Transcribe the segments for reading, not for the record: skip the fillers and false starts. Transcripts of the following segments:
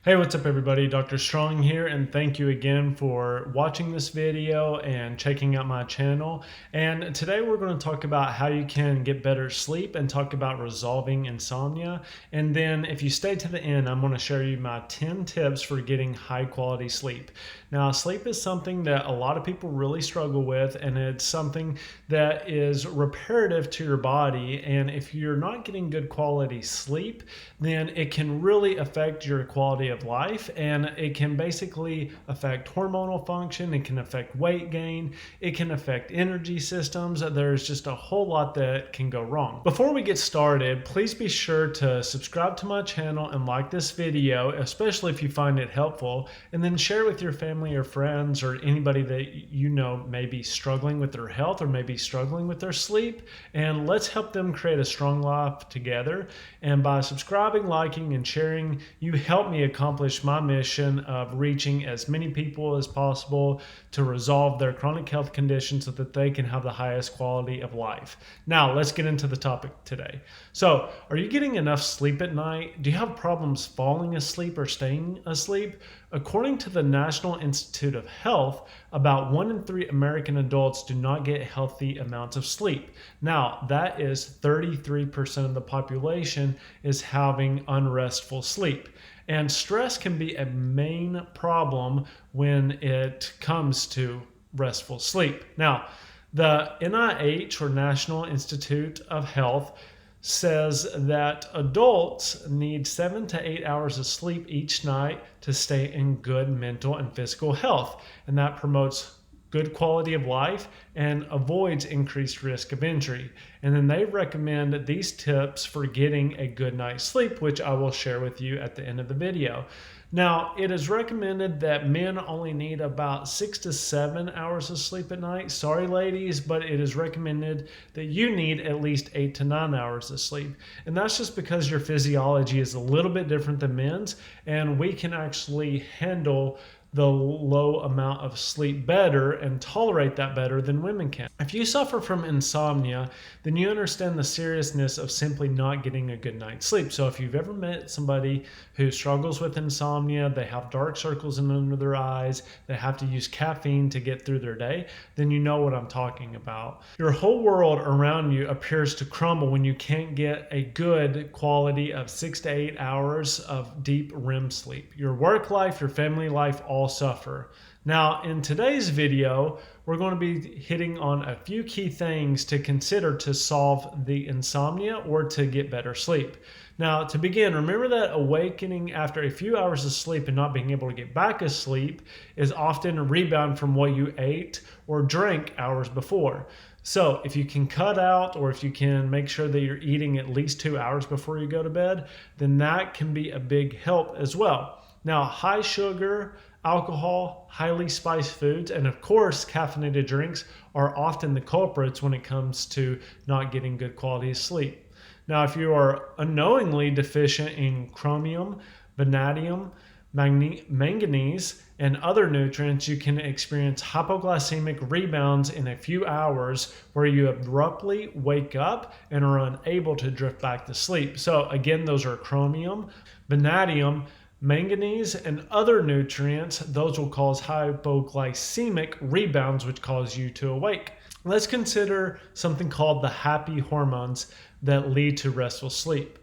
Hey, what's up everybody? Dr. Strong here, and thank you again for watching this video and checking out my channel. And today we're going to talk about how you can get better sleep and talk about resolving insomnia. And then if you stay to the end, I'm going to share you my 10 tips for getting high quality sleep. Now, sleep is something that a lot of people really struggle with, and it's something that is reparative to your body. And if you're not getting good quality sleep, then it can really affect your quality of life, and it can basically affect hormonal function, it can affect weight gain, it can affect energy systems. There's just a whole lot that can go wrong. Before we get started, please be sure to subscribe to my channel and like this video, especially if you find it helpful, and then share with your family or friends or anybody that you know may be struggling with their health or maybe struggling with their sleep, and let's help them create a strong life together. And by subscribing, liking, and sharing, you help me accomplish my mission of reaching as many people as possible to resolve their chronic health conditions so that they can have the highest quality of life. Now, let's get into the topic today. So, are you getting enough sleep at night? Do you have problems falling asleep or staying asleep? According to the National Institute of Health, about 1 in 3 American adults do not get healthy amounts of sleep. Now, that is 33% of the population is having unrestful sleep. And stress can be a main problem when it comes to restful sleep. Now, the NIH, or National Institute of Health, says that adults need 7 to 8 hours of sleep each night to stay in good mental and physical health. And that promotes good quality of life and avoids increased risk of injury. And then they recommend these tips for getting a good night's sleep, which I will share with you at the end of the video. Now, it is recommended that men only need about 6 to 7 hours of sleep at night. Sorry, ladies, but it is recommended that you need at least 8 to 9 hours of sleep. And that's just because your physiology is a little bit different than men's, and we can actually handle the low amount of sleep better and tolerate that better than women can. If you suffer from insomnia, then you understand the seriousness of simply not getting a good night's sleep. So if you've ever met somebody who struggles with insomnia, they have dark circles under their eyes, they have to use caffeine to get through their day, then you know what I'm talking about. Your whole world around you appears to crumble when you can't get a good quality of 6 to 8 hours of deep REM sleep. Your work life, your family life, all suffer. Now, in today's video, we're going to be hitting on a few key things to consider to solve the insomnia or to get better sleep. Now, to begin, remember that awakening after a few hours of sleep and not being able to get back asleep is often a rebound from what you ate or drank hours before. So if you can cut out, or if you can make sure that you're eating at least 2 hours before you go to bed, then that can be a big help as well. Now, high sugar, alcohol, highly spiced foods, and of course caffeinated drinks are often the culprits when it comes to not getting good quality sleep. Now, if you are unknowingly deficient in chromium, vanadium, manganese, and other nutrients, you can experience hypoglycemic rebounds in a few hours where you abruptly wake up and are unable to drift back to sleep. So again, those are chromium, vanadium, manganese, and other nutrients. Those will cause hypoglycemic rebounds, which cause you to awake. Let's consider something called the happy hormones that lead to restful sleep.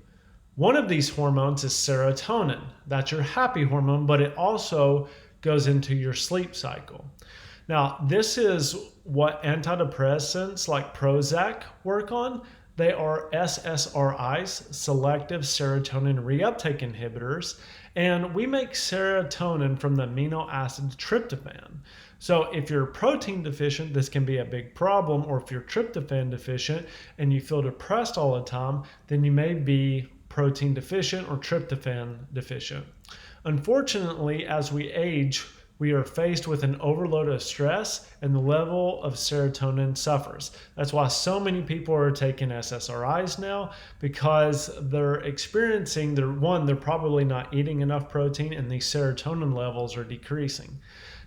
One of these hormones is serotonin. That's your happy hormone, but it also goes into your sleep cycle. Now, this is what antidepressants like Prozac work on. They are SSRIs, selective serotonin reuptake inhibitors, and we make serotonin from the amino acid tryptophan. So if you're protein deficient, this can be a big problem, or if you're tryptophan deficient and you feel depressed all the time, then you may be protein deficient or tryptophan deficient. Unfortunately, as we age, we are faced with an overload of stress and the level of serotonin suffers. That's why so many people are taking SSRIs now, because they're experiencing, they're probably not eating enough protein and these serotonin levels are decreasing.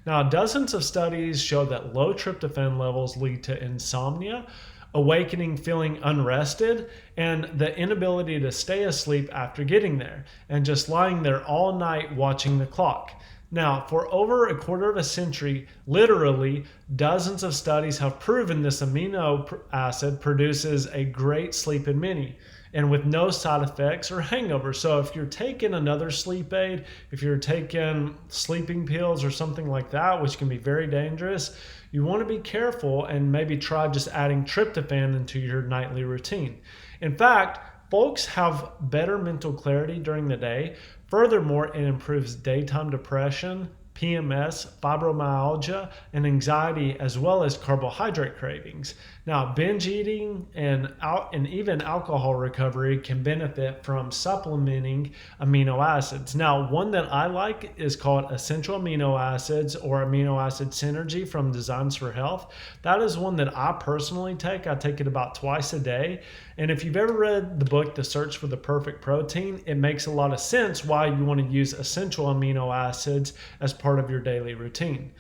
Now, dozens of studies show that low tryptophan levels lead to insomnia, awakening feeling unrested, and the inability to stay asleep after getting there, and just lying there all night watching the clock. Now, for over a quarter of a century, literally dozens of studies have proven this amino acid produces a great sleep in many, and with no side effects or hangovers. So if you're taking another sleep aid, if you're taking sleeping pills or something like that, which can be very dangerous, you want to be careful and maybe try just adding tryptophan into your nightly routine. In fact, folks have better mental clarity during the day. Furthermore, it improves daytime depression, PMS, fibromyalgia, and anxiety, as well as carbohydrate cravings. Now, binge eating and even alcohol recovery can benefit from supplementing amino acids. Now, one that I like is called essential amino acids or amino acid synergy from Designs for Health. That is one that I personally take. I take it about twice a day. And if you've ever read the book, The Search for the Perfect Protein, it makes a lot of sense why you want to use essential amino acids as part of your daily routine.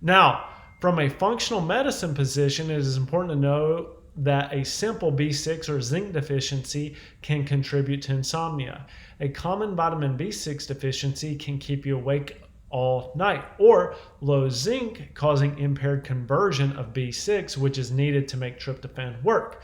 Now, from a functional medicine position, it is important to know that a simple B6 or zinc deficiency can contribute to insomnia. A common vitamin B6 deficiency can keep you awake all night, or low zinc causing impaired conversion of B6, which is needed to make tryptophan work.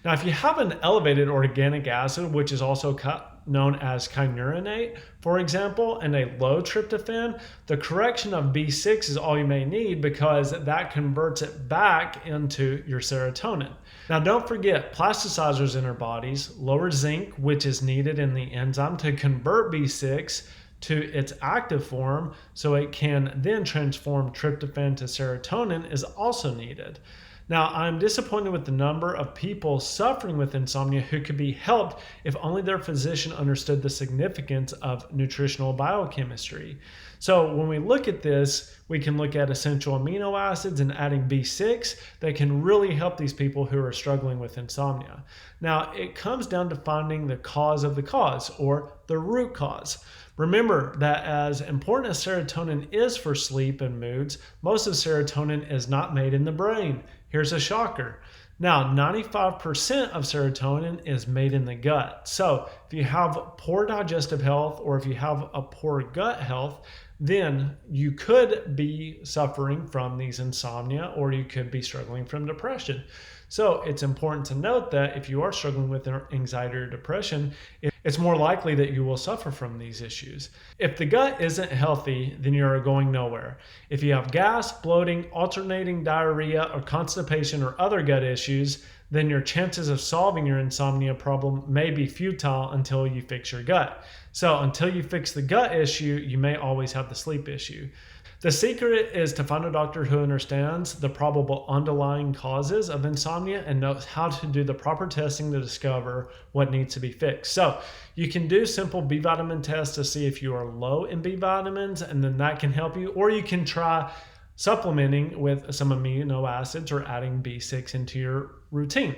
Now, if you have an elevated organic acid, which is also known as kynurenate, for example, and a low tryptophan, the correction of B6 is all you may need because that converts it back into your serotonin. Now, don't forget, plasticizers in our bodies lower zinc, which is needed in the enzyme to convert B6 to its active form so it can then transform tryptophan to serotonin is also needed. Now, I'm disappointed with the number of people suffering with insomnia who could be helped if only their physician understood the significance of nutritional biochemistry. So when we look at this, we can look at essential amino acids and adding B6 that can really help these people who are struggling with insomnia. Now, it comes down to finding the cause of the cause, or the root cause. Remember that as important as serotonin is for sleep and moods, most of serotonin is not made in the brain. Here's a shocker. Now, 95% of serotonin is made in the gut. So if you have poor digestive health or if you have a poor gut health, then you could be suffering from these insomnia or you could be struggling from depression. So it's important to note that if you are struggling with anxiety or depression, it's more likely that you will suffer from these issues. If the gut isn't healthy, then you're going nowhere. If you have gas, bloating, alternating diarrhea, or constipation or other gut issues, then your chances of solving your insomnia problem may be futile until you fix your gut. So until you fix the gut issue, you may always have the sleep issue. The secret is to find a doctor who understands the probable underlying causes of insomnia and knows how to do the proper testing to discover what needs to be fixed. So you can do simple B vitamin tests to see if you are low in B vitamins, and then that can help you. Or you can try supplementing with some amino acids or adding B6 into your routine.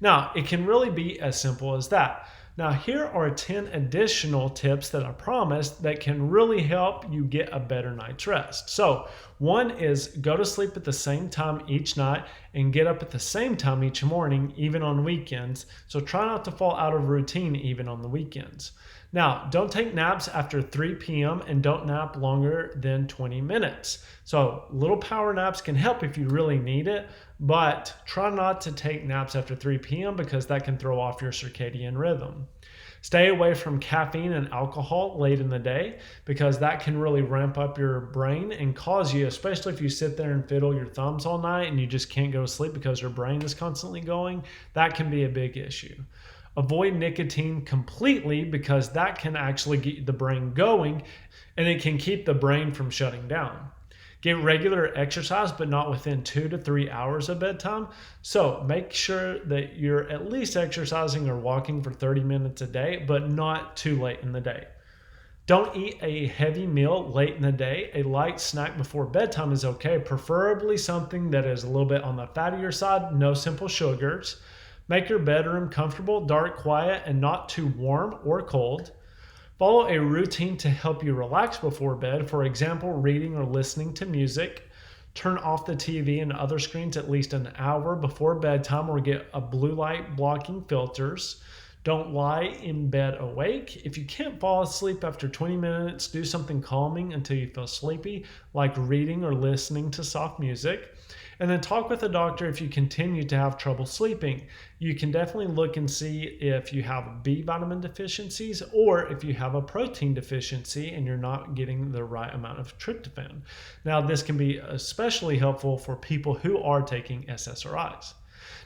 Now, it can really be as simple as that. Now, here are 10 additional tips that I promised that can really help you get a better night's rest. So, one is go to sleep at the same time each night and get up at the same time each morning, even on weekends. So try not to fall out of routine even on the weekends. Now, don't take naps after 3 p.m. and don't nap longer than 20 minutes. So little power naps can help if you really need it, but try not to take naps after 3 p.m. because that can throw off your circadian rhythm. Stay away from caffeine and alcohol late in the day because that can really ramp up your brain and cause you, especially if you sit there and fiddle your thumbs all night and you just can't go to sleep because your brain is constantly going, that can be a big issue. Avoid nicotine completely because that can actually get the brain going and it can keep the brain from shutting down. Get regular exercise, but not within 2 to 3 hours of bedtime. So make sure that you're at least exercising or walking for 30 minutes a day, but not too late in the day. Don't eat a heavy meal late in the day. A light snack before bedtime is okay, preferably something that is a little bit on the fattier side, no simple sugars. Make your bedroom comfortable, dark, quiet, and not too warm or cold. Follow a routine to help you relax before bed, for example, reading or listening to music. Turn off the TV and other screens at least an hour before bedtime or get a blue light blocking filters. Don't lie in bed awake. If you can't fall asleep after 20 minutes, do something calming until you feel sleepy, like reading or listening to soft music. And then talk with a doctor if you continue to have trouble sleeping. You can definitely look and see if you have B vitamin deficiencies or if you have a protein deficiency and you're not getting the right amount of tryptophan. Now, this can be especially helpful for people who are taking SSRIs.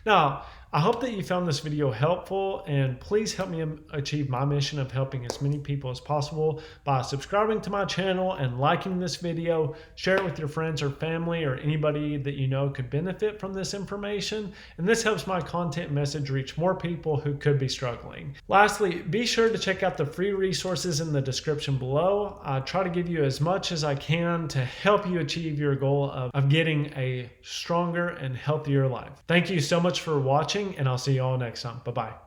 Now, I hope that you found this video helpful, and please help me achieve my mission of helping as many people as possible by subscribing to my channel and liking this video. Share it with your friends or family or anybody that you know could benefit from this information, and this helps my content message reach more people who could be struggling. Lastly, be sure to check out the free resources in the description below. I try to give you as much as I can to help you achieve your goal of getting a stronger and healthier life. Thank you so much for watching, and I'll see you all next time. Bye-bye.